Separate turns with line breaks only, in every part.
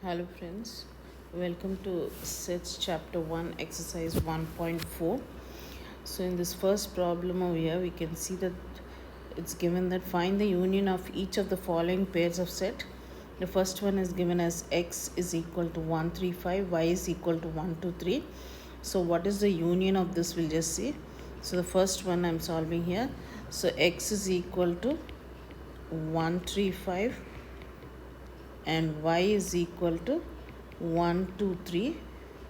Hello friends, welcome to Sets chapter 1 exercise 1.4. So in this first problem over here we can see that it's given that find the union of each of the following pairs of set. The first one is given as x is equal to 135, y is equal to 123. So what is the union of this, we'll just see. So the first one I'm solving here. So x is equal to 135 and y is equal to 1 2 3.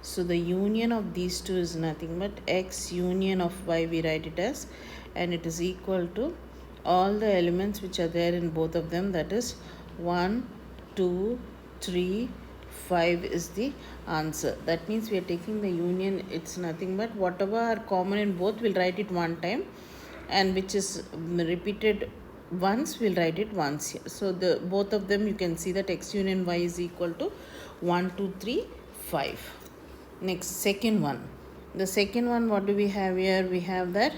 So the union of these two is nothing but x union of y, we write it as, and it is equal to all the elements which are there in both of them, that is 1 2 3 5 is the answer. That means we are taking the union, it's nothing but whatever are common in both we'll write it one time, and which is repeated once we'll write it once here. So the both of them you can see that x union y is equal to 1 2 3 5. Next, second one. The second one, what do we have here? We have that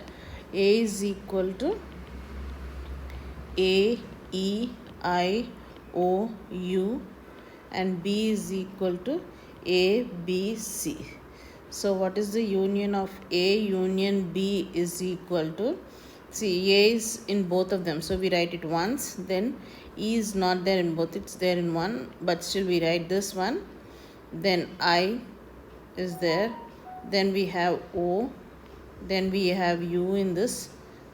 a is equal to a e I o u and b is equal to a b c. So what is the union of a union b is equal to, see, a is in both of them, so we write it once, then e is not there in both, it's there in one, but still we write this one, then I is there, then we have o, then we have u in this,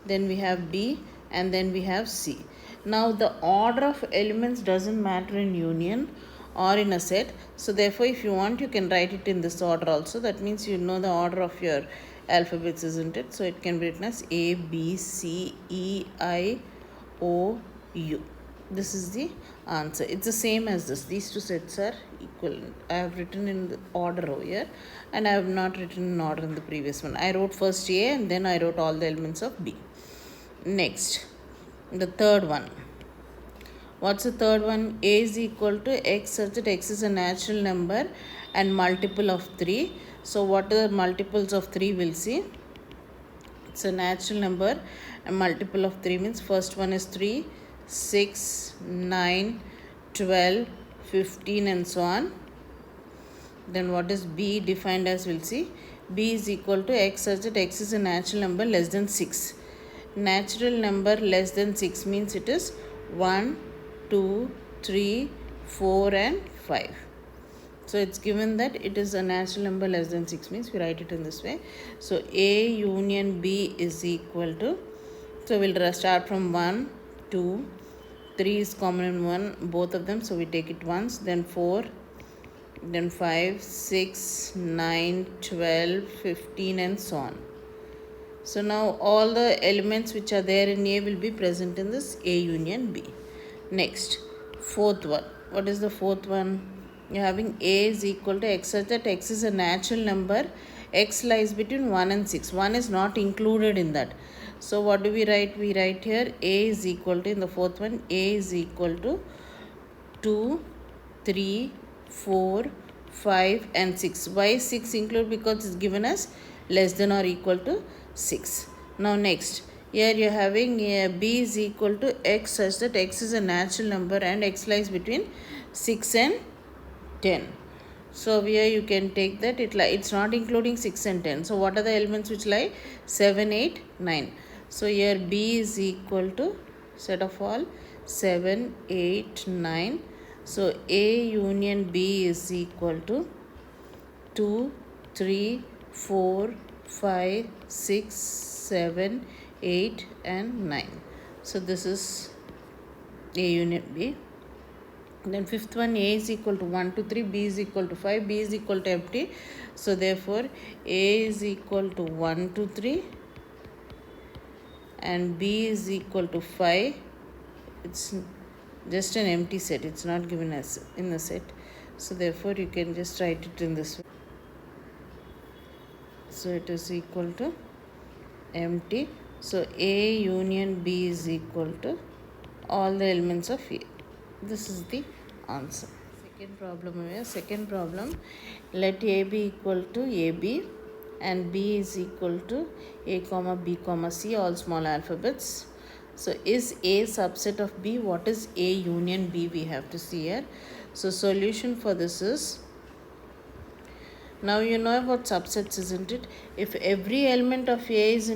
then we have b, and then we have c. Now the order of elements doesn't matter in union or in a set, so therefore if you want you can write it in this order also. That means you know the order of your alphabets, isn't it? So it can be written as a b c e I o u. This is the answer. It's the same as this. These two sets are equivalent. I have written in the order over here, and I have not written in order in the previous one. I wrote first a and then I wrote all the elements of b. Next, the third one. What's the third one? A is equal to x such that x is a natural number and multiple of 3. So what are the multiples of 3? We'll see. It's a natural number and multiple of 3 means first one is 3, 6, 9, 12, 15 and so on. Then what is b defined as? We'll see. B is equal to x such that x is a natural number less than 6. Natural number less than 6 means it is 1, 2, 3, 4 and 5. So it's given that it is a natural number less than 6 means we write it in this way. So A union B is equal to, so we'll start from 1, 2, 3 is common in 1, both of them, so we take it once, then 4, then 5, 6, 9, 12, 15 and so on. So now all the elements which are there in A will be present in this A union B. Next, fourth one. What is the fourth one? You're having A is equal to x such that x is a natural number. X lies between 1 and 6. 1 is not included in that. So what do we write? We write here A is equal to, in the fourth one, A is equal to 2, 3, 4, 5 and 6. Why is 6 included? Because it's given as less than or equal to 6. Now next, here you are having b is equal to x such that x is a natural number and x lies between 6 and 10. So here you can take that it's not including 6 and 10. So what are the elements which lie? 7, 8, 9. So here b is equal to set of all 7, 8, 9. So A union B is equal to 2, 3, 4, 5, 6, 7, 8 and 9. So this is A union B. Then fifth one, A is equal to 1 2 3, B is equal to 5, B is equal to empty. So therefore A is equal to 1 2 3 and B is equal to 5. It's just an empty set, it's not given as in the set. So therefore you can just write it in this way. So it is equal to empty. So A union B is equal to all the elements of A. This is the answer. Second problem here. Second problem, let A be equal to AB and B is equal to A comma B comma C, all small alphabets. So is A subset of B? What is A union B? We have to see here. So solution for this is, now you know about subsets, isn't it? If every element of A is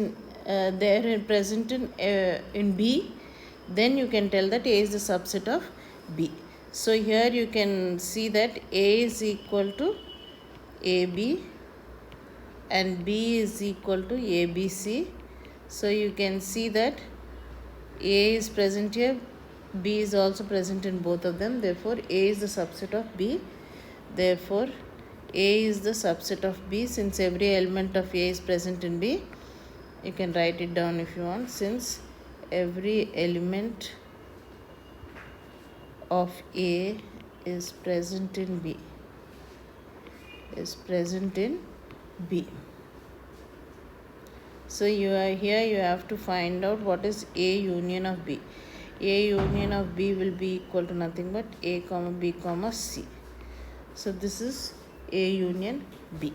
present in B, then you can tell that A is the subset of B. So here you can see that A is equal to AB and B is equal to ABC. So you can see that A is present here, B is also present in both of them. Therefore, A is the subset of B. Therefore, A is the subset of B. Since every element of A is present in B, you can write it down if you want. Since every element of A is present in B, So you have to find out what is A union of B. A union of B will be equal to nothing but A comma B comma C. So this is A union B.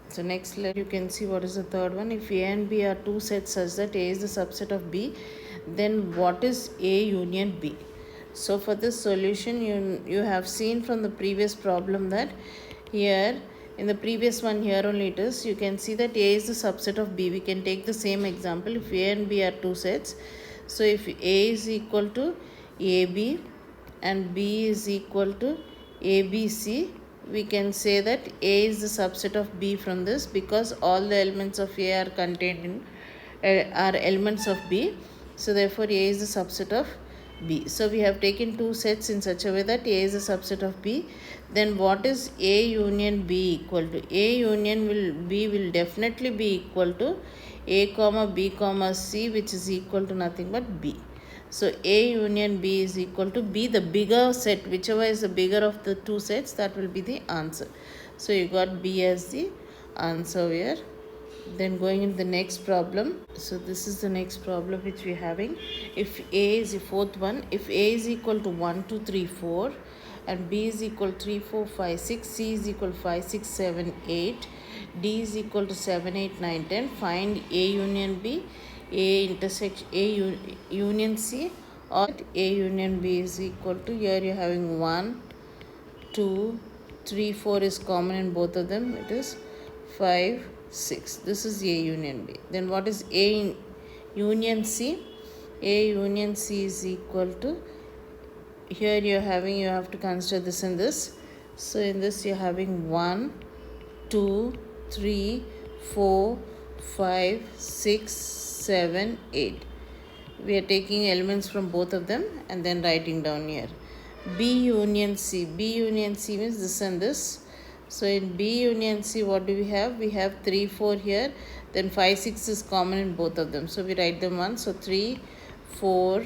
So next you can see what is the third one. If A and B are two sets such that A is the subset of B, then what is A union B? So for this solution, you have seen from the previous problem that here, in the previous one here only it is, you can see that A is the subset of B. We can take the same example. If A and B are two sets, so if A is equal to AB and B is equal to ABC, we can say that A is the subset of B from this, because all the elements of A are contained in are elements of B. So therefore A is the subset of B. So we have taken two sets in such a way that A is a subset of B. Then what is A union B equal to? A union B will definitely be equal to A comma B comma C, which is equal to nothing but B. So A union B is equal to B, the bigger set, whichever is the bigger of the two sets, that will be the answer. So you got B as the answer here. Then going into the next problem. So this is the next problem which we are having. If A is the fourth one, if A is equal to 1, 2, 3, 4 and B is equal to 3, 4, 5, 6, C is equal to 5, 6, 7, 8, D is equal to 7, 8, 9, 10, find A union B, A intersection A union C, or A union B is equal to, here you are having 1, 2, 3, 4 is common in both of them, it is 5, 6. This is A union B. Then what is A union C? A union C is equal to, here you have to consider this and this. So in this you are having 1, 2, 3, 4, 5, 6, 7, 8. We are taking elements from both of them and then writing down here. B union C. B union C means this and this. So in B union C, what do we have? We have 3, 4 here. Then 5, 6 is common in both of them. So we write them once. So 3, 4,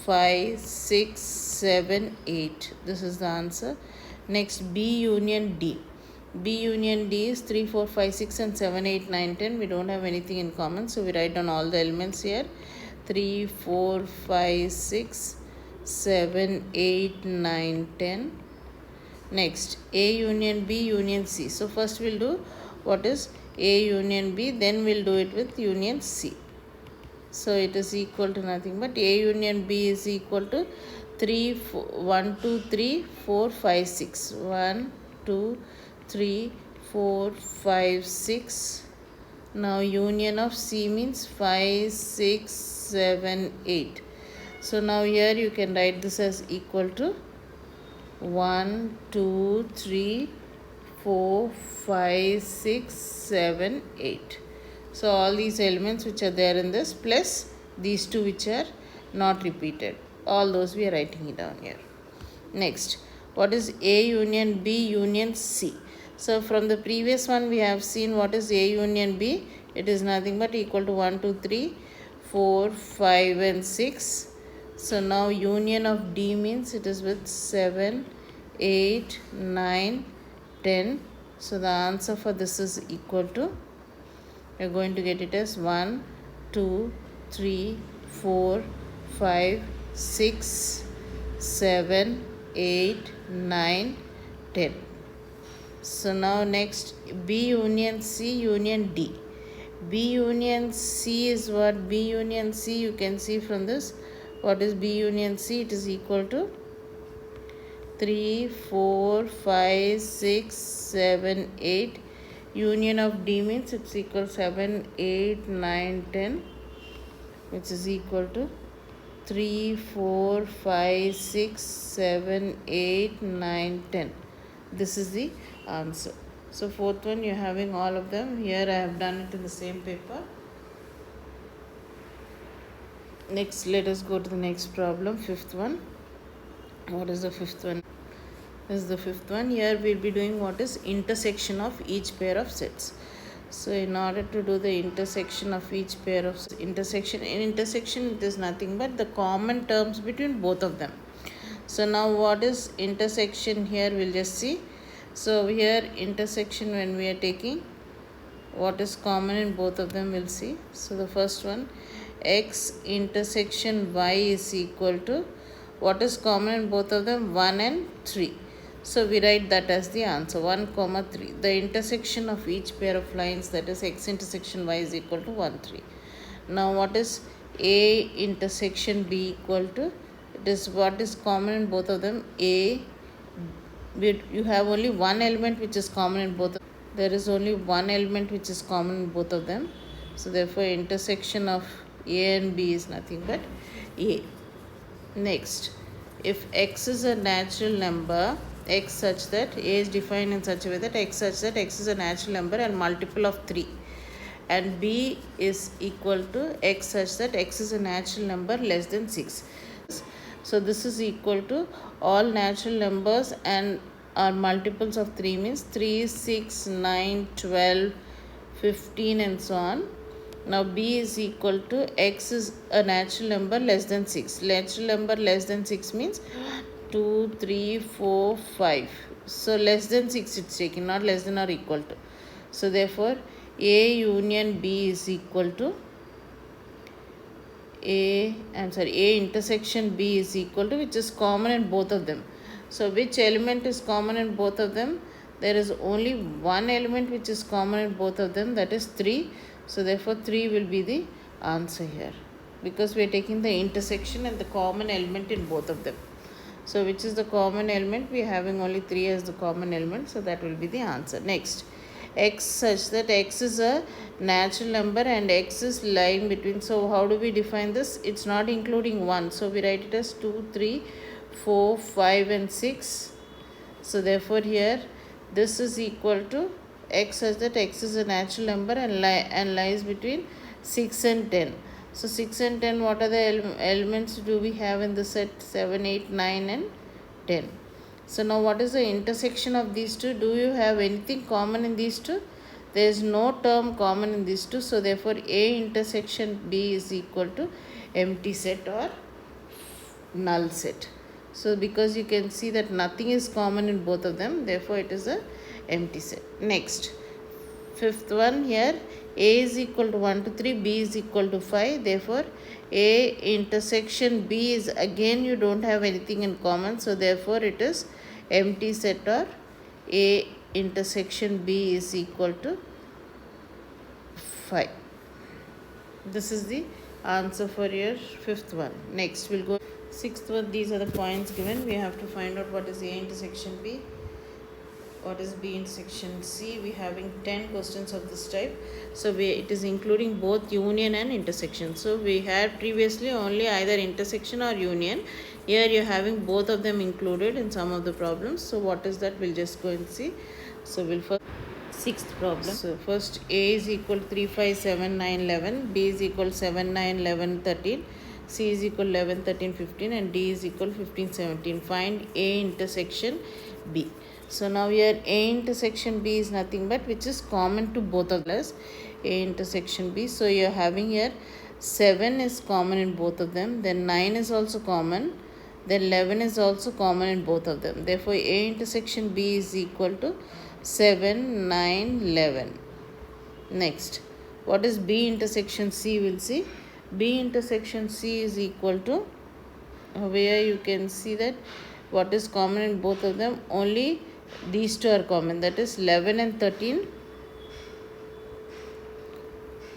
5, 6, 7, 8. This is the answer. Next, B union D. B union D is 3, 4, 5, 6 and 7, 8, 9, 10. We don't have anything in common. So we write down all the elements here. 3, 4, 5, 6, 7, 8, 9, 10. Next, A union B union C. So first we'll do what is A union B, then we'll do it with union C. So it is equal to nothing but A union B is equal to 1, 2, 3, 4, 5, 6. 1, 2, 3, 4, 5, 6. Now union of C means 5, 6, 7, 8. So now here you can write this as equal to 1, 2, 3, 4, 5, 6, 7, 8. So all these elements which are there in this plus these two which are not repeated. All those we are writing it down here. Next, what is A union B union C? So from the previous one we have seen what is A union B. It is nothing but equal to 1, 2, 3, 4, 5 and 6. So now union of D means it is with 7, 8, 9, 10. So the answer for this is equal to, we are going to get it as 1, 2, 3, 4, 5, 6, 7, 8, 9, 10. So now next, B union C union D. B union C is what? B union C, you can see from this What is B union C? It is equal to 3, 4, 5, 6, 7, 8. Union of D means it's equal 7, 8, 9, 10, which is equal to 3, 4, 5, 6, 7, 8, 9, 10. This is the answer. So fourth one, you're having all of them. Here I have done it in the same paper. Next, let us go to the next problem, fifth one. What is the fifth one? This is the fifth one. Here we'll be doing what is intersection of each pair of sets. So in order to do the intersection of each pair of intersection, in intersection it is nothing but the common terms between both of them. So now what is intersection here, we'll just see. So here intersection, when we are taking what is common in both of them, we'll see. So the first one, x intersection y is equal to, what is common in both of them? 1 and 3. So we write that as the answer, 1 comma 3. The intersection of each pair of lines, that is x intersection y is equal to 1 3. Now what is a intersection b equal to? It is what is common in both of them. You have only one element which is common in both of them. There is only one element which is common in both of them. So therefore intersection of a and b is nothing but a. Next, if x is a natural number, x such that a is defined in such a way that x such that x is a natural number and multiple of 3, and b is equal to x such that x is a natural number less than 6. So this is equal to all natural numbers and are multiples of 3 means 3, 6, 9, 12, 15 and so on. Now b is equal to x is a natural number less than 6. Natural number less than 6 means 2, 3, 4, 5. So less than 6 it's taken, not less than or equal to. So therefore a union b is equal to a intersection b is equal to, which is common in both of them. So which element is common in both of them? There is only one element which is common in both of them, that is 3. So therefore 3 will be the answer here, because we are taking the intersection and the common element in both of them. So which is the common element? We are having only 3 as the common element, so that will be the answer. Next, x such that x is a natural number and x is lying between. So how do we define this? It's not including 1, so we write it as 2, 3, 4, 5 and 6. So therefore here this is equal to x such that x is a natural number and lies between 6 and 10. So 6 and 10, what are the elements do we have in the set? 7, 8, 9 and 10. So now what is the intersection of these two? Do you have anything common in these two? There is no term common in these two. So therefore a intersection b is equal to empty set or null set. So because you can see that nothing is common in both of them, therefore it is a empty set. Next, fifth one, here a is equal to 1 to 3, b is equal to 5. Therefore a intersection b is, again you don't have anything in common, so therefore it is empty set or a intersection b is equal to 5. This is the answer for your fifth one. Next we'll go sixth one. These are the points given. We have to find out what is a intersection b, what is b intersection c. We having 10 questions of this type, so it is including both union and intersection. So we had previously only either intersection or union. Here you are having both of them included in some of the problems. So what is that? We'll just go and see. So we'll first, sixth problem. So first, a is equal to 3, 5, 7, 9, 11, b is equal to 7, 9, 11, 13, c is equal to 11, 13, 15 and d is equal to 15, 17. Find a intersection b. So now here a intersection b is nothing but which is common to both of us, a intersection b. So you are having here 7 is common in both of them, then 9 is also common, then 11 is also common in both of them. Therefore a intersection b is equal to 7, 9, 11. Next, what is b intersection c? We'll see. B intersection c is equal to, where you can see that what is common in both of them, only these two are common, that is 11 and 13.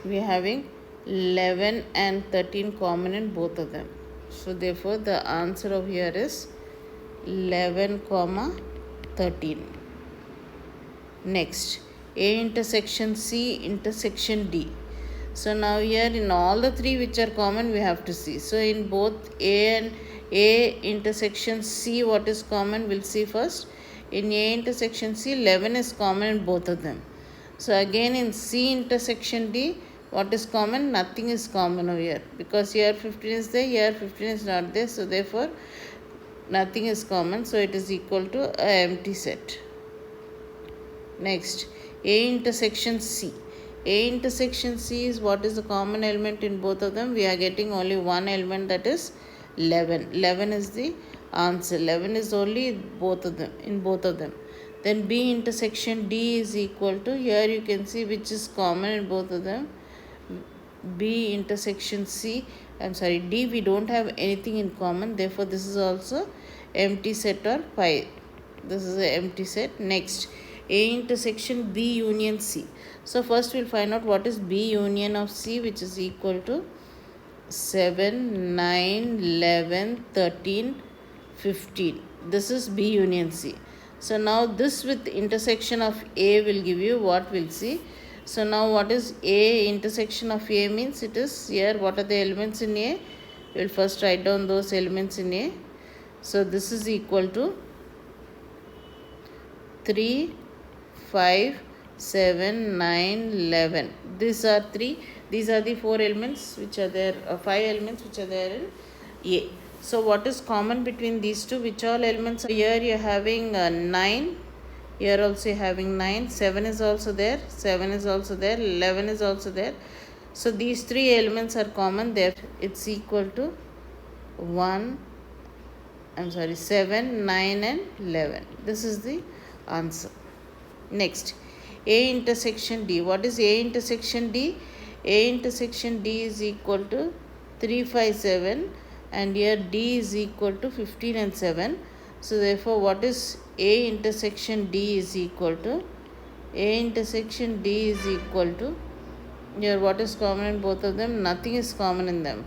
We are having 11 and 13 common in both of them. So therefore the answer of here is 11 comma 13. Next, A intersection C intersection D. So now here in all the three which are common we have to see. So in both A and A intersection C, what is common we'll see first. In A intersection C, 11 is common in both of them. So again in C intersection D, what is common? Nothing is common over here, because here 15 is there, here 15 is not there, so therefore nothing is common, so it is equal to an empty set. Next, A intersection C. A intersection C is what is the common element in both of them? We are getting only one element, that is 11. 11 is the answer. 11 is only both of them, in both of them. Then B intersection D is equal to, here you can see which is common in both of them. B intersection C, D, we don't have anything in common, therefore this is also empty set or pi. This is an empty set. Next, A intersection B union C. So first we'll find out what is B union of C, which is equal to 7, 9, 11, 13, 15. This is B union C. So now this with intersection of A will give you what we'll see. So now what is A intersection of A means? It is here, what are the elements in A? We'll first write down those elements in A. So this is equal to 3, 5, 7, 9, 11. These are the 4 elements which are there, 5 elements which are there in A. So what is common between these two? Which all elements? Here you are having 9. Here also you are having 9. 7 is also there. 7 is also there. 11 is also there. So these 3 elements are common. There it's equal to 7, 9 and 11. This is the answer. Next, A intersection D. What is A intersection D? A intersection D is equal to 3, 5, 7, and here D is equal to 15 and 7. So therefore what is A intersection D is equal to? A intersection D is equal to, here what is common in both of them? Nothing is common in them.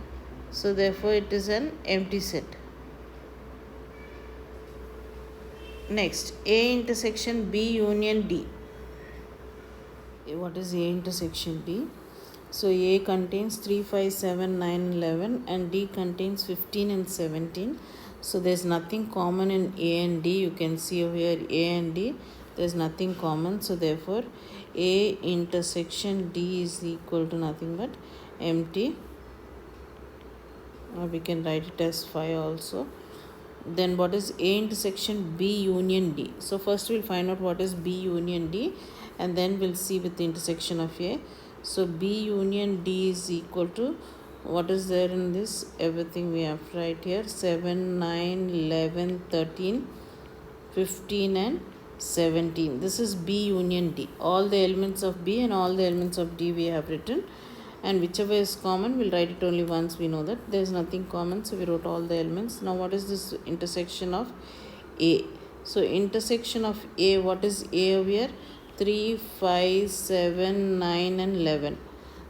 So therefore it is an empty set. Next, A intersection B union D. What is A intersection D? So A contains 3, 5, 7, 9, 11, and D contains 15 and 17. So there is nothing common in A and D. You can see over here A and D, there is nothing common. So therefore A intersection D is equal to nothing but empty, or we can write it as 5 also. Then what is A intersection B union D? So first we'll find out what is B union D, and then we'll see with the intersection of A. So B union D is equal to, what is there in this? Everything we have right here. 7, 9, 11, 13, 15 and 17. This is B union D. All the elements of B and all the elements of D we have written. And whichever is common, we'll write it only once. We know that there is nothing common, so we wrote all the elements. Now what is this intersection of A? So intersection of A, what is A over here? 3, 5, 7, 9 and 11.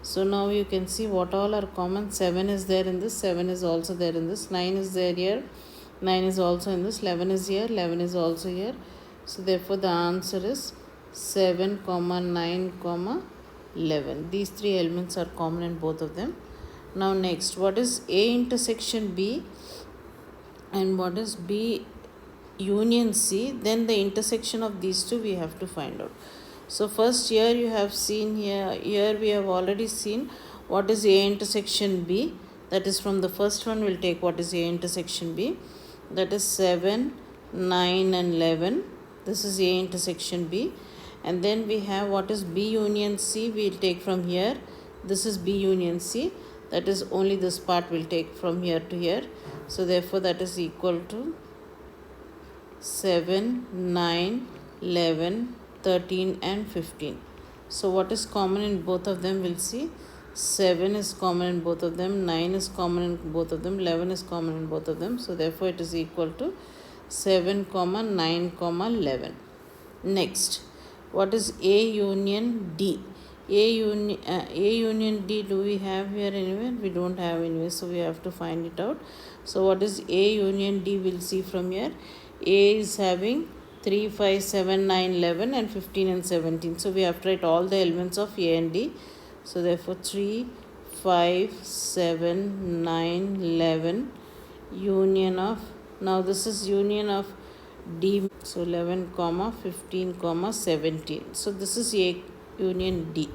So now you can see what all are common. 7 is there in this, 7 is also there in this, 9 is there here, 9 is also in this, 11 is here, 11 is also here. So therefore the answer is 7, 9, 11. These 3 elements are common in both of them. Now next, what is A intersection B and what is B union C? Then the intersection of these two we have to find out. So first here you have seen here we have already seen what is A intersection B. That is from the first one we'll take what is A intersection B. That is 7, 9 and 11. This is A intersection B. And then we have what is B union C. We'll take from here. This is B union C. That is only this part we'll take from here to here. So therefore that is equal to 7, 9, 11, 13 and 15. So what is common in both of them? We'll see. 7 is common in both of them. 9 is common in both of them. 11 is common in both of them. So therefore it is equal to 7, 9, 11. Next, what is A union D? A union D, do we have here anywhere? We don't have anywhere, so we have to find it out. So what is A union D? We'll see from here. A is having 3, 5, 7, 9, 11 and 15 and 17. So we have to write all the elements of A and D. So therefore 3, 5, 7, 9, 11 union of, now this is union of D, so 11 comma 15 comma 17. So this is A union D.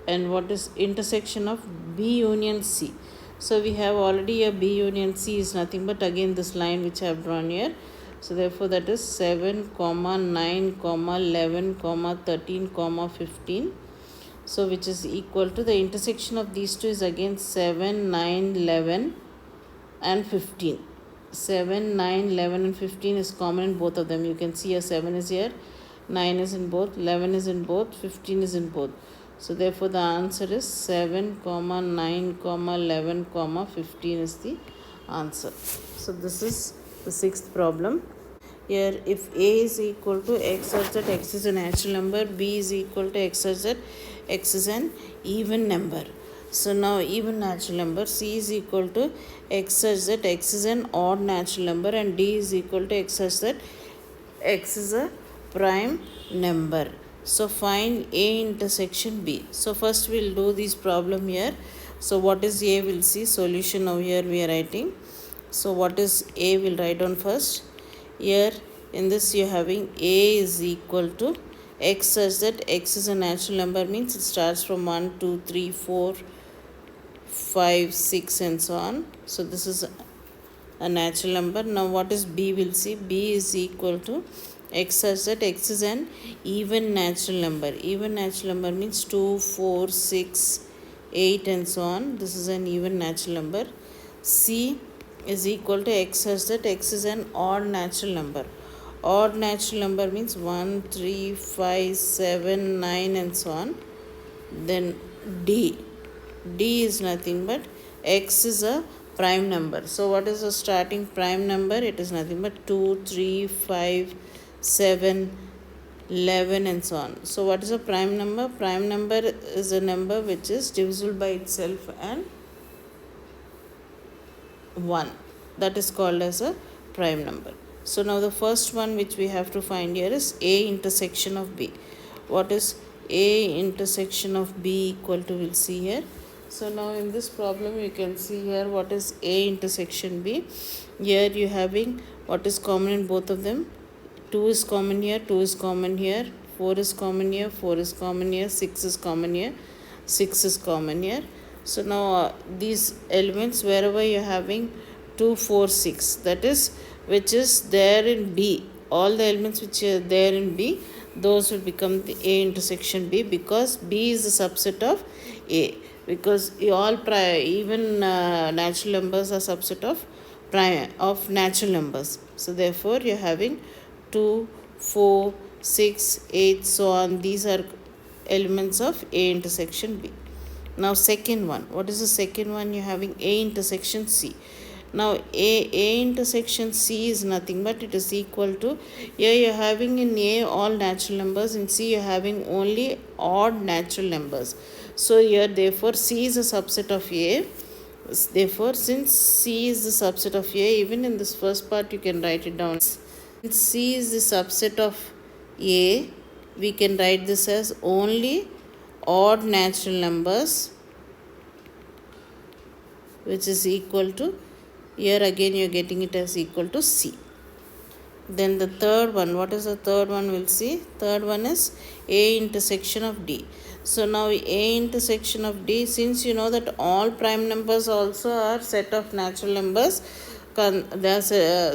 And what is intersection of B union C? So we have already a B union C is nothing but again this line which I have drawn here. So therefore that is 7 comma 9 comma 11 comma 13 comma 15. So which is equal to, the intersection of these two is again 7, 9, 11 and 15. 7, 9, 11 and 15 is common in both of them. You can see a 7 is here, 9 is in both, 11 is in both, 15 is in both. So therefore the answer is 7 comma 9 comma 11 comma 15 is the answer. So this is the sixth problem. Here if A is equal to X such that X is a natural number, B is equal to X such that X is an even number. So now even natural number, C is equal to X such that X is an odd natural number, and D is equal to X such that X is a prime number. So find A intersection B. So first we'll do this problem here. So what is A, we'll see solution. Now here we are writing. So what is A, we'll write down first. Here in this you're having A is equal to X such that X is a natural number, means it starts from 1, 2, 3, 4, 5, 6 and so on. So this is a natural number. Now what is B, we'll see. B is equal to X such that X is an even natural number. Even natural number means 2, 4, 6, 8 and so on. This is an even natural number. C is equal to X such that X is an odd natural number. Odd natural number means 1, 3, 5, 7, 9 and so on. Then D is nothing but X is a prime number. So what is the starting prime number? It is nothing but 2, 3, 5, 7, 11 and so on. So what is a prime number? Prime number is a number which is divisible by itself and 1. That is called as a prime number. So now the first one which we have to find here is A intersection of B. What is A intersection of B equal to? We'll see here. So now in this problem you can see here what is A intersection B. Here you having what is common in both of them. 2 is common here, 2 is common here, 4 is common here, 4 is common here, 6 is common here, 6 is common here. So now these elements wherever you are having 2, 4, 6, that is which is there in B, all the elements which are there in B, those will become the A intersection B, because B is the subset of A, because all even natural numbers are subset of natural numbers. So therefore you are having 2, 4, 6, 8 so on. These are elements of A intersection B. Now second one, what is the second one? You are having A intersection C. Now A intersection C is nothing but it is equal to, here you are having in A all natural numbers, in C you are having only odd natural numbers. So here therefore C is a subset of A. Therefore since C is the subset of A, even in this first part you can write it down. Since C is the subset of A, we can write this as only odd natural numbers, which is equal to, here again you are getting it as equal to C. Then the third one, what is the third one? We'll see. Third one is A intersection of D. So now A intersection of D, since you know that all prime numbers also are set of natural numbers, they are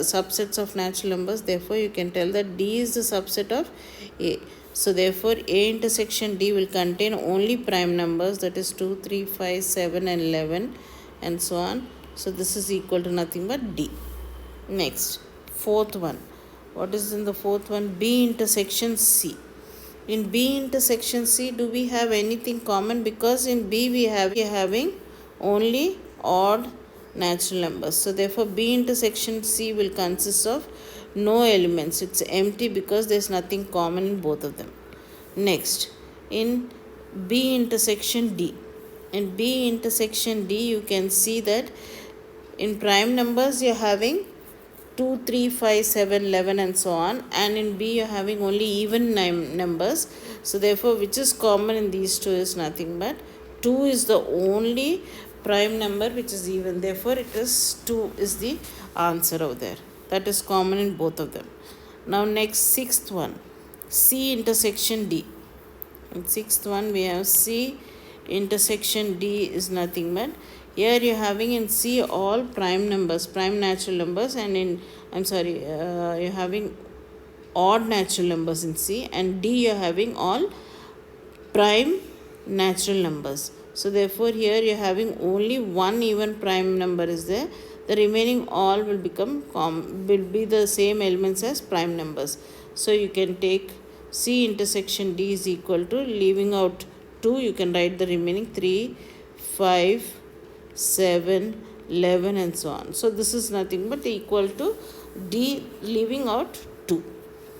subsets of natural numbers, therefore you can tell that D is the subset of A. So therefore A intersection D will contain only prime numbers, that is 2, 3, 5, 7 and 11 and so on. So this is equal to nothing but D. Next, fourth one. What is in the fourth one? B intersection C. In B intersection C, do we have anything common? Because in B we are having only odd natural numbers. So therefore B intersection C will consist of no elements. It's empty because there's nothing common in both of them. Next, in B intersection D. In B intersection D, you can see that in prime numbers you're having 2, 3, 5, 7, 11 and so on, and in B you're having only even numbers. So therefore, which is common in these two is nothing but 2 is the only prime number which is even. Therefore, it is 2 is the answer over there. That is common in both of them. Now next, sixth one, C intersection D. In sixth one we have C intersection D is nothing but, here you are having in C all prime numbers, prime natural numbers, and in you're having odd natural numbers in C, and D you're having all prime natural numbers. So therefore here you're having only one even prime number is there. The remaining all will will be the same elements as prime numbers. So you can take C intersection D is equal to, leaving out 2, you can write the remaining 3, 5, 7, 11 and so on. So this is nothing but equal to D, leaving out 2.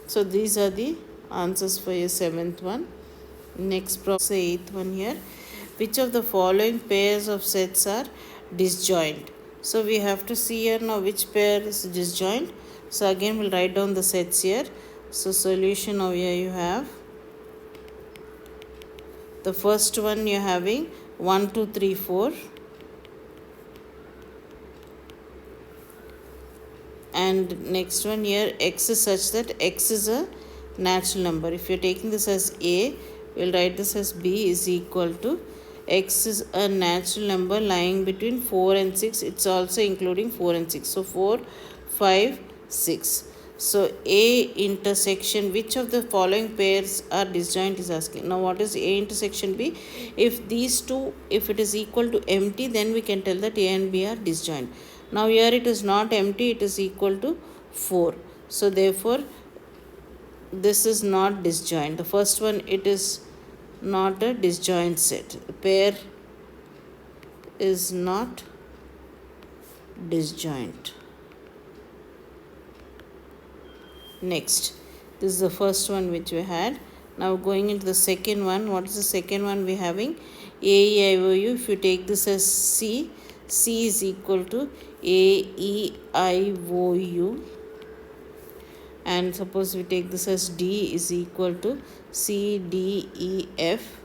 So these are the answers for your seventh one. Next problem, eighth one here. Which of the following pairs of sets are disjoint? So we have to see here now which pair is disjoint. So again we'll write down the sets here. So solution over here you have. The first one you're having 1, 2, 3, 4. And next one here, x is such that x is a natural number. If you're taking this as A, we'll write this as B is equal to, x is a natural number lying between 4 and 6. It's also including 4 and 6. So 4, 5, 6. So A intersection, which of the following pairs are disjoint is asking. Now what is A intersection B? If these two, if it is equal to empty, then we can tell that A and B are disjoint. Now here it is not empty, it is equal to 4. So therefore this is not disjoint. The first one, it is not a disjoint set. The pair is not disjoint. Next, this is the first one which we had. Now going into the second one. What is the second one we having? A, E, I, O, U. If you take this as C, C is equal to A, E, I, O, U. And suppose we take this as D is equal to C, D, E, F.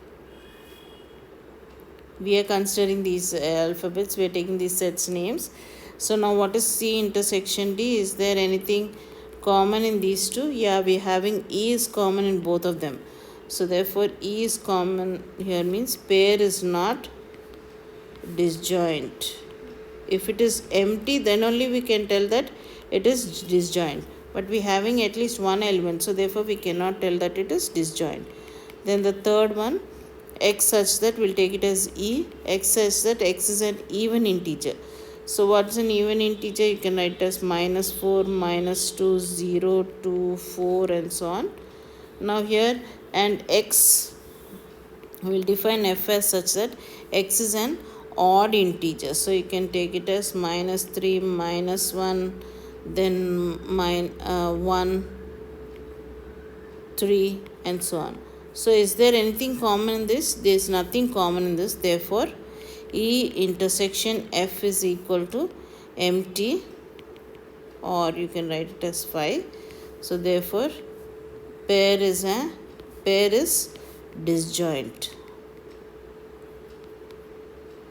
We are considering these alphabets. We are taking these sets names. So now what is C intersection D? Is there anything common in these two? Yeah, we are having E is common in both of them. So therefore E is common here, means pair is not disjoint. If it is empty, then only we can tell that it is disjoint. But we having at least one element, so therefore we cannot tell that it is disjoint. Then the third one, x such that, we'll take it as E. X such that x is an even integer. So what's an even integer? You can write as -4, -2, 0, 2, 4 and so on. Now here, and x, we'll define f as such that x is an odd integer. So you can take it as -3, -1, then 1, 3 and so on. So is there anything common in this? There is nothing common in this. Therefore E intersection F is equal to empty, or you can write it as 5. So therefore pair is disjoint.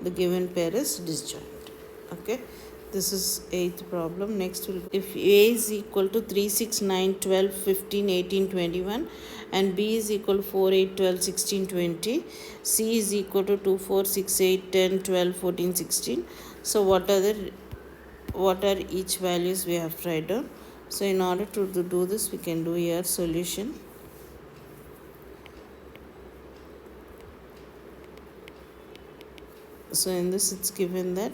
The given pair is disjoint. Okay, this is 8th problem. Next will, if A is equal to 3, 6, 9, 12, 15, 18, 21 and B is equal to 4, 8, 12, 16, 20, C is equal to 2, 4, 6, 8, 10, 12, 14, 16. So what are each values we have to write down? So in order to do this, we can do here solution. So in this it's given that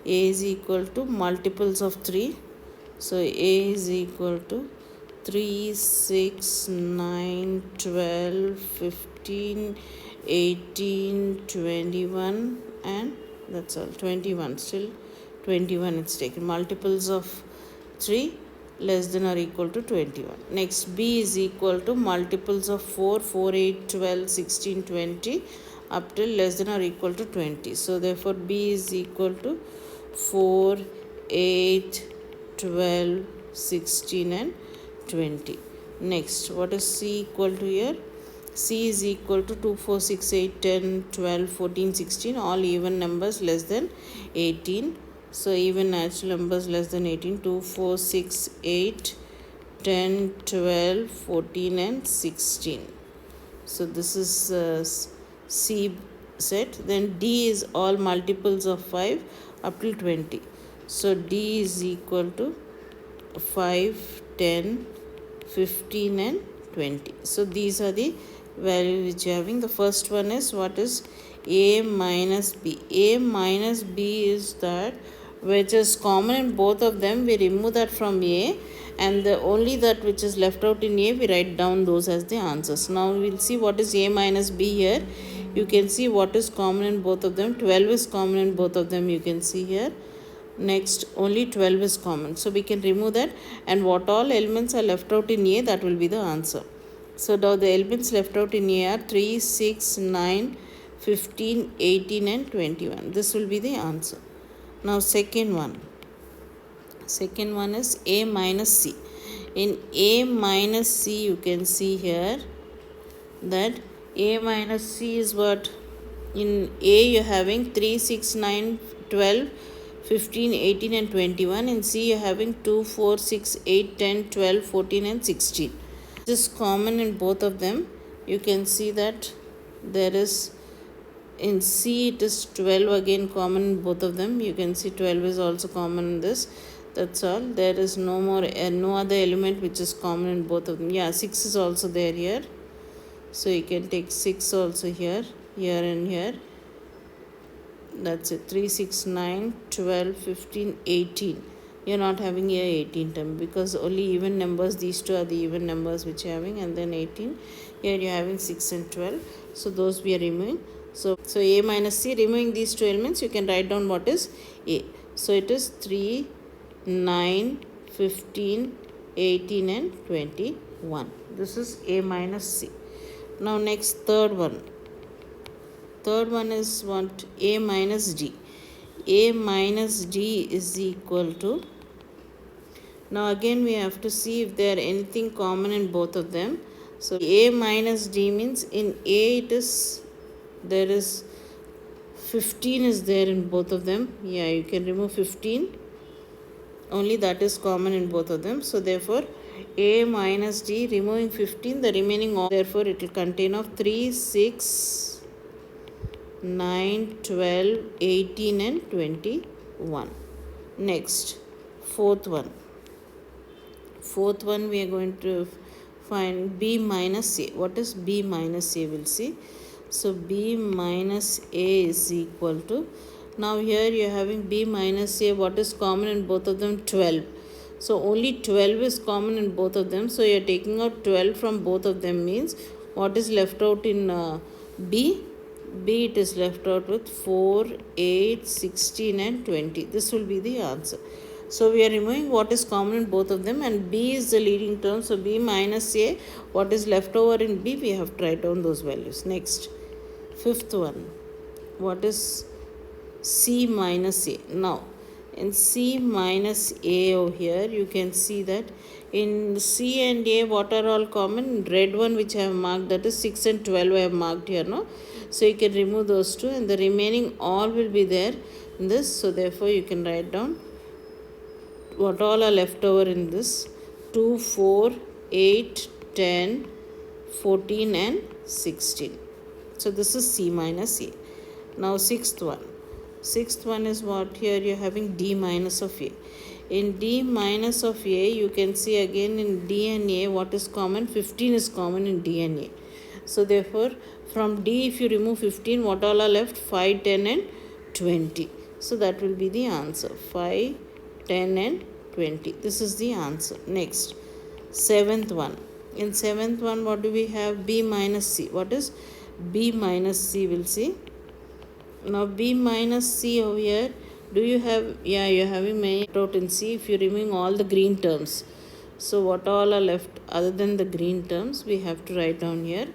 A is equal to multiples of 3. So A is equal to 3, 6, 9, 12, 15, 18, 21 and that's all, 21. Still 21 it's taken. Multiples of 3 less than or equal to 21. Next, B is equal to multiples of 4, 4, 8, 12, 16, 20 up till less than or equal to 20. So therefore B is equal to 4, 8, 12, 16 and 20. Next, what is C equal to here? C is equal to 2, 4, 6, 8, 10, 12, 14, 16, all even numbers less than 18. So even natural numbers less than 18, 2, 4, 6, 8, 10, 12, 14 and 16. So this is C set. Then D is all multiples of 5 up till 20. So D is equal to 5, 10, 15 and 20. So these are the values which you are having. The first one is what is A minus B. A minus B is that which is common in both of them. We remove that from A, and the only that which is left out in A, we write down those as the answers. Now we will see what is A minus B here. You can see what is common in both of them. 12 is common in both of them, you can see here. Next, only 12 is common, so we can remove that, and what all elements are left out in A, that will be the answer. So now the elements left out in A are 3, 6, 9, 15, 18 and 21. This will be the answer. Now second one is A minus C. In A minus C, you can see here that A minus C is what? In A you are having 3, 6, 9, 12, 15, 18 and 21. In C you are having 2, 4, 6, 8, 10, 12, 14 and 16. This is common in both of them. You can see that there is, in C it is 12 again common in both of them. You can see 12 is also common in this. That's all. There is no more no other element which is common in both of them. Yeah, 6 is also there here. So you can take 6 also here and here. That's it. 3, 6, 9, 12, 15, 18. You're not having here 18 term because only even numbers, these two are the even numbers which you're having, and then 18. Here you're having 6 and 12. So those we are removing. So A minus C, removing these two elements, you can write down what is A. So it is 3, 9, 15, 18 and 21. This is A minus C. Now next, third one. Third one is what? A minus D. A minus D is equal to, now again we have to see if there are anything common in both of them. So A minus D means in A it is, there is 15 is there in both of them. Yeah, you can remove 15. Only that is common in both of them. So therefore A minus D, removing 15, the remaining all, therefore it will contain of 3, 6, 9, 12, 18 and 21. Next, fourth one we are going to find B minus A. What is B minus A? We'll see. So B minus A is equal to, now here you are having B minus A. What is common in both of them? 12. So only 12 is common in both of them. So you are taking out 12 from both of them, means what is left out in B? B, it is left out with 4, 8, 16 and 20. This will be the answer. So we are removing what is common in both of them, and B is the leading term. So B minus A, what is left over in B, we have to write down those values. Next, fifth one. What is C minus A? Now, in C minus A over here, you can see that in C and A, what are all common? Red one which I have marked, that is 6 and 12 I have marked here, no? So you can remove those two, and the remaining all will be there in this. So therefore you can write down what all are left over in this: 2, 4, 8, 10, 14 and 16. So this is C minus A. Now sixth one. Sixth one is what? Here you are having D minus of A. In D minus of A, you can see again in D and A what is common? 15 is common in D and A. So therefore from D, if you remove 15, what all are left? 5, 10 and 20. So that will be the answer. 5, 10 and 20. This is the answer. Next, seventh one. In seventh one, what do we have? B minus C. What is B minus C? We'll see. Now B minus C over here, do you have? Yeah, you're having many out in C if you're removing all the green terms. So what all are left other than the green terms, we have to write down here.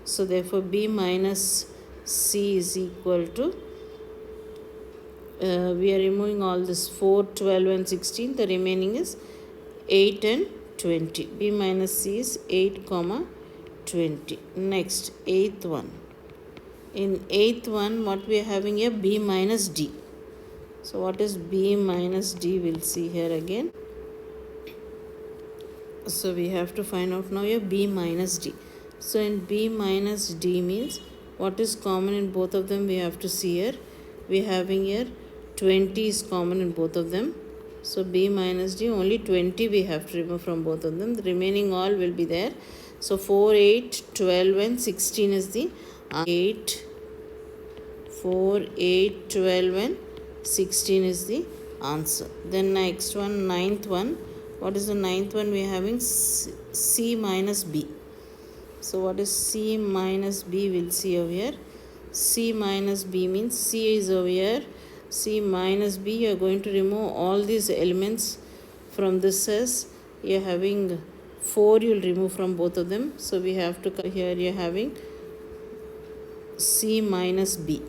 So therefore B minus C is equal to, we are removing all this 4, 12 and 16. The remaining is 8 and 20. B minus C is 8 comma 20. Next, eighth one. In eighth one, what we are having here? B minus D. So what is B minus D? We'll see here again. So we have to find out now here B minus D. So in B minus D means what is common in both of them, we have to see here. We are having here 20 is common in both of them. So B minus D, only 20 we have to remove from both of them. The remaining all will be there. So 4, 8, 12 and 16 is the 8, 4, 8, 12 and 16 is the answer. Then next one, ninth one. What is the ninth one? We are having C minus B. So what is C minus B? We'll see over here. C minus B means C is over here. C minus B, you are going to remove all these elements from this as you are having 4, you will remove from both of them. So we have to come here, you are having C minus B.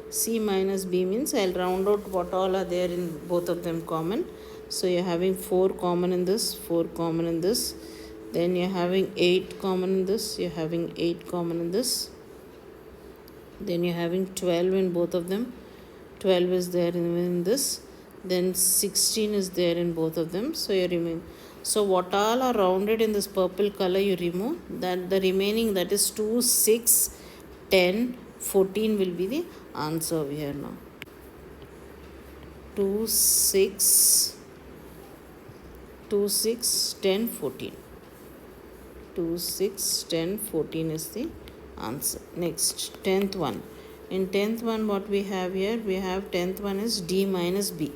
C minus B means I'll round out what all are there in both of them common. So you're having 4 common in this, 4 common in this. Then you're having 8 common in this, you're having 8 common in this. Then you're having 12 in both of them. 12 is there in this. Then 16 is there in both of them. So you remove. So what all are rounded in this purple color you remove. That the remaining, that is 2, 6, 10, 14 will be the answer over here now. 2, 6, 10, 14. 2, 6, 10, 14 is the answer. Next, 10th one. In 10th one, what we have here? We have 10th one is D minus B.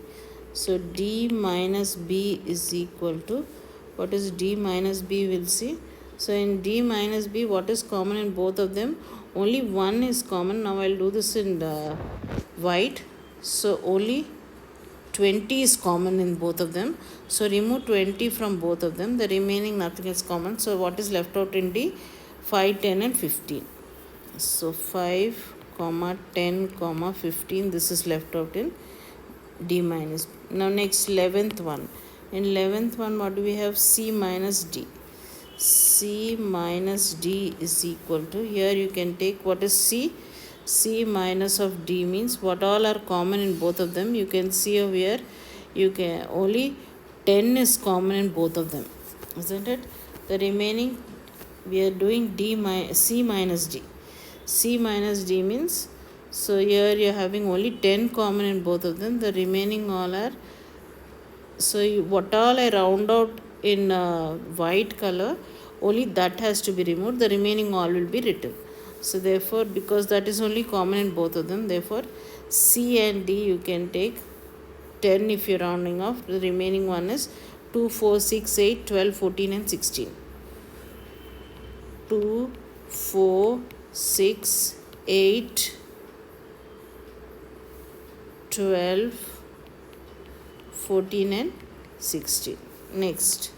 So D minus B is equal to, what is D minus B? We'll see. So in D minus B, what is common in both of them? Only one is common. Now I'll do this in white. So only 20 is common in both of them. So remove 20 from both of them. The remaining nothing is common. So what is left out in D? 5, 10 and 15. So 5, 10, 15. This is left out in D minus B. Now next 11th one. In 11th one, what do we have? C minus D. C minus D is equal to, here you can take what is C. C minus of D means what all are common in both of them. You can see over here, you can only 10 is common in both of them, isn't it? The remaining, we are doing C minus D. C minus D means, so here you are having only 10 common in both of them. The remaining all are, so what all I round out in white color, only that has to be removed. The remaining all will be written. So therefore, because that is only common in both of them, therefore C and D you can take 10 if you're rounding off. The remaining one is 2, 4, 6, 8, 12, 14 and 16. 2, 4, 6, 8, 12, 14 and 16. Next,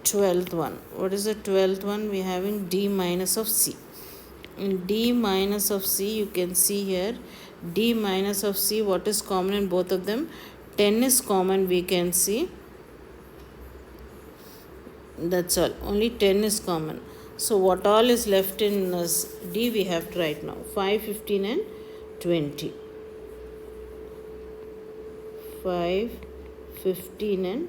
12th one. What is the 12th one? We are having D minus of C. In D minus of C, you can see here, D minus of C, what is common in both of them? 10 is common, we can see. That's all. Only 10 is common. So what all is left in D we have to write now. 5, 15 and 20. 5, 15 and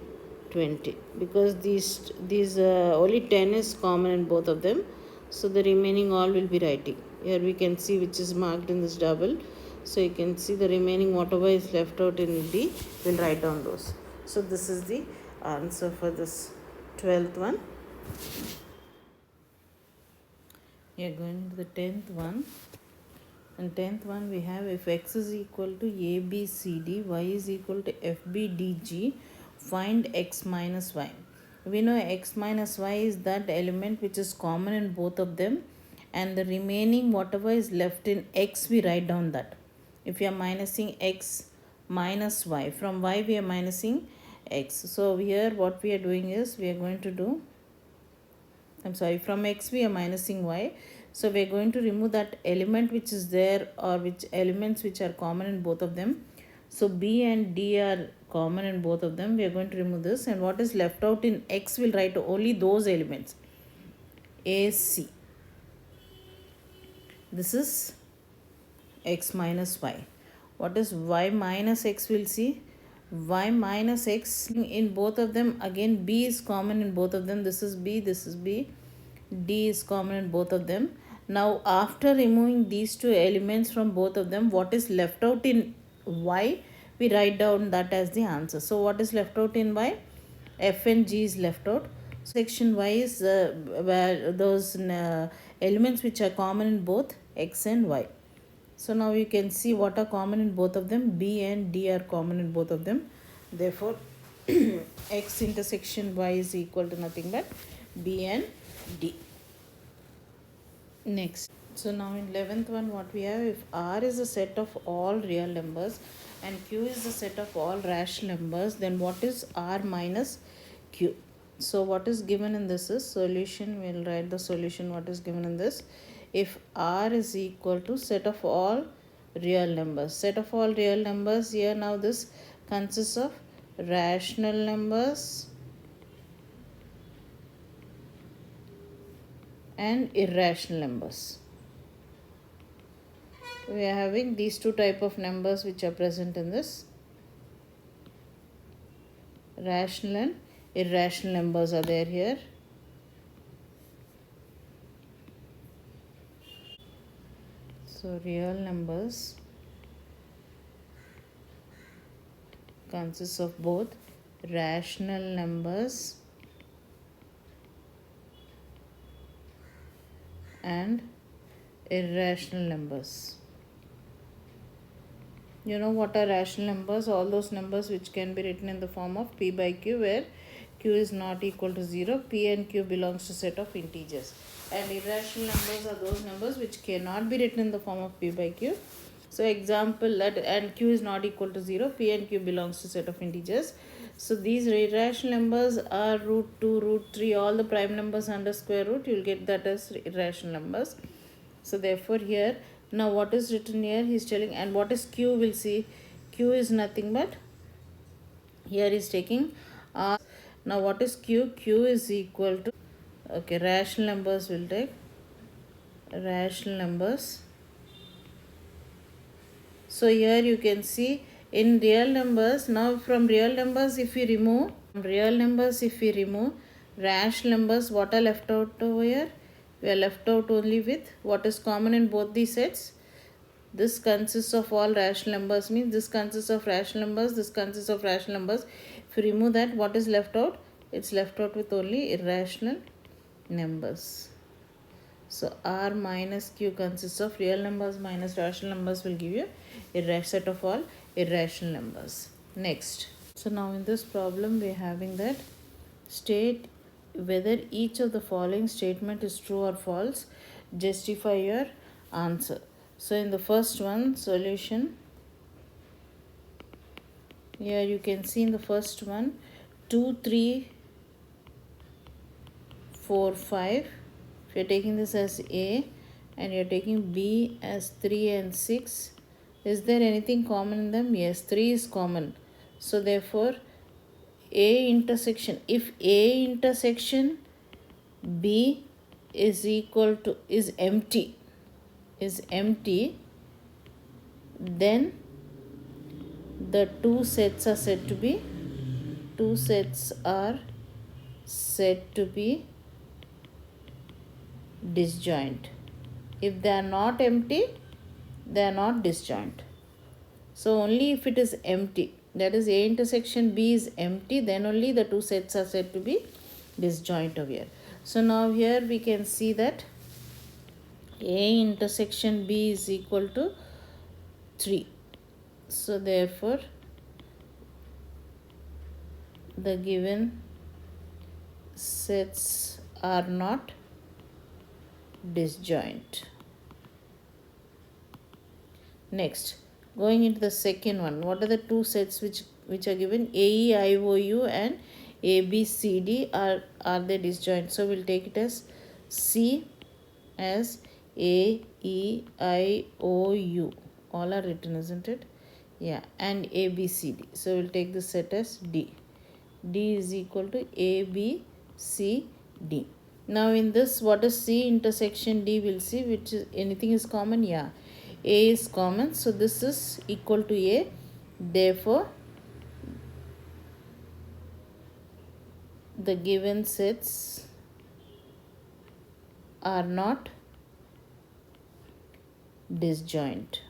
20. Because these only 10 is common in both of them. So the remaining all will be writing. Here we can see which is marked in this double. So you can see the remaining whatever is left out in D, we'll write down those. So this is the answer for this 12th one. We are going to the 10th one. In 10th one we have, if x is equal to ABCD, y is equal to FBDG, find x minus y. We know x minus y is that element which is common in both of them, and the remaining whatever is left in x, we write down that. If you are minusing x minus y, from y we are minusing x. So here what we are doing is, we are going to do, from x we are minusing y. So we are going to remove that element which is there, or which elements which are common in both of them. So B and D are common in both of them. We are going to remove this, and what is left out in X, will write only those elements. A, C. This is X minus Y. What is Y minus X? We'll see. Y minus X in both of them. Again, B is common in both of them. This is B, this is B. D is common in both of them. Now after removing these two elements from both of them, what is left out in Y, we write down that as the answer. So what is left out in Y? F and G is left out. Section Y is where those elements which are common in both X and Y. So now you can see what are common in both of them. B and D are common in both of them. Therefore X intersection Y is equal to nothing but B and D. Next, so now in 11th one, what we have, if R is a set of all real numbers and Q is the set of all rational numbers, then what is R minus Q? So what is given in this is solution. We'll write the solution what is given in this. If R is equal to set of all real numbers, set of all real numbers, here now this consists of rational numbers and irrational numbers. We are having these two type of numbers which are present in this. Rational and irrational numbers are there here. So real numbers consists of both rational numbers and irrational numbers. You know what are rational numbers? All those numbers which can be written in the form of P by Q, where Q is not equal to 0. P and Q belongs to set of integers. And irrational numbers are those numbers which cannot be written in the form of P by Q. So example, that and Q is not equal to 0. P and Q belongs to set of integers. So these irrational numbers are root 2, root 3, all the prime numbers under square root. You will get that as irrational numbers. So therefore here, now what is written here, he is telling, and what is Q, will see. Q is nothing but, here he is taking R. Now what is Q? Q is equal to, okay, rational numbers will take, rational numbers. So here you can see in real numbers, now from real numbers if we remove, rational numbers, what are left out over here? We are left out only with what is common in both these sets. This consists of all rational numbers, means this consists of rational numbers, this consists of rational numbers. If you remove that, what is left out? It's left out with only irrational numbers. So R minus Q consists of real numbers minus rational numbers, will give you a set of all irrational numbers. Next. So now in this problem we are having that state whether each of the following statement is true or false. Justify your answer. So in the first one, solution, here you can see in the first one 2, 3, 4, 5. If you are taking this as A and you are taking B as 3 and 6, is there anything common in them? Yes, 3 is common. So therefore A intersection, if A intersection B is equal to, is empty, then the two sets are said to be disjoint. If they are not empty, they are not disjoint. So only if it is empty, that is A intersection B is empty, then only the two sets are said to be disjoint over here. So now here we can see that A intersection B is equal to 3. So therefore the given sets are not disjoint. Next, going into the second one, what are the two sets which are given? AEIOU and ABCD, are they disjoint? So we'll take it as C as A, E, I, O, U. All are written, isn't it? Yeah, and A, B, C, D. So we'll take the set as D. D is equal to A, B, C, D. Now in this, what is C intersection D? We'll see which is anything is common. Yeah, A is common. So this is equal to A. Therefore, the given sets are not disjoint.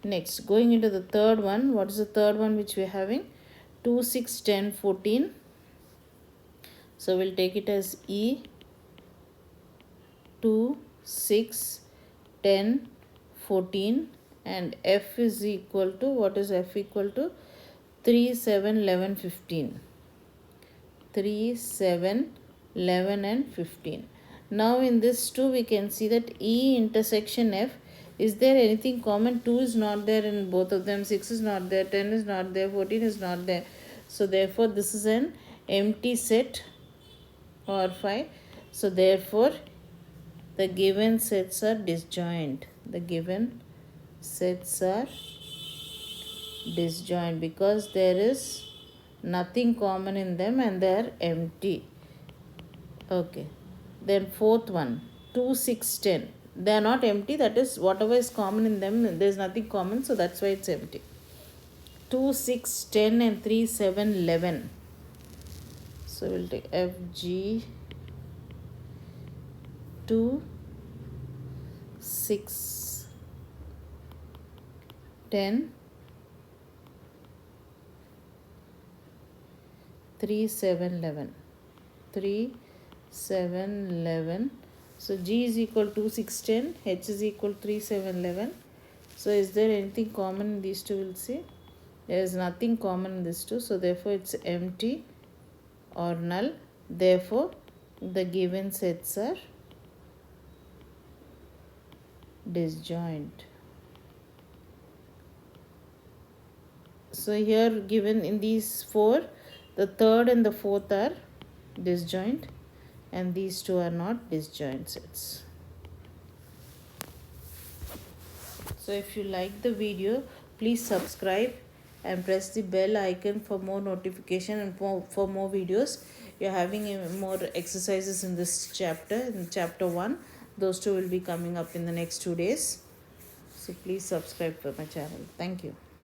Next, going into the third one. What is the third one which we are having? 2, 6, 10, 14. So we'll take it as E 2, 6, 10, 14, and F is equal to, what is F equal to? 3, 7, 11, 15. 3, 7, 11 and 15. Now in this 2 we can see that E intersection F, is there anything common? 2 is not there in both of them, 6 is not there, 10 is not there, 14 is not there. So therefore this is an empty set or 5. So therefore the given sets are disjoint. The given sets are disjoint because there is nothing common in them and they are empty. Okay. Then fourth one, 2, 6, 10. They are not empty. That is, whatever is common in them, there is nothing common. So that's why it's empty. 2, 6, 10 and 3, 7, 11. So we'll take F, G, 2, 6, 10, 3, 7, 11. 3, 7, 11. So G is equal to 6, 10. H is equal to 3, 7, 11. So is there anything common in these two? We'll see. There is nothing common in these two. So therefore it's empty or null. Therefore the given sets are disjoint. So here given in these 4, the third and the fourth are disjoint and these two are not disjoint sets. So if you like the video, please subscribe and press the bell icon for more notification and for more videos. You're having more exercises in this chapter, in chapter 1. Those two will be coming up in the next 2 days. So please subscribe for my channel. Thank you.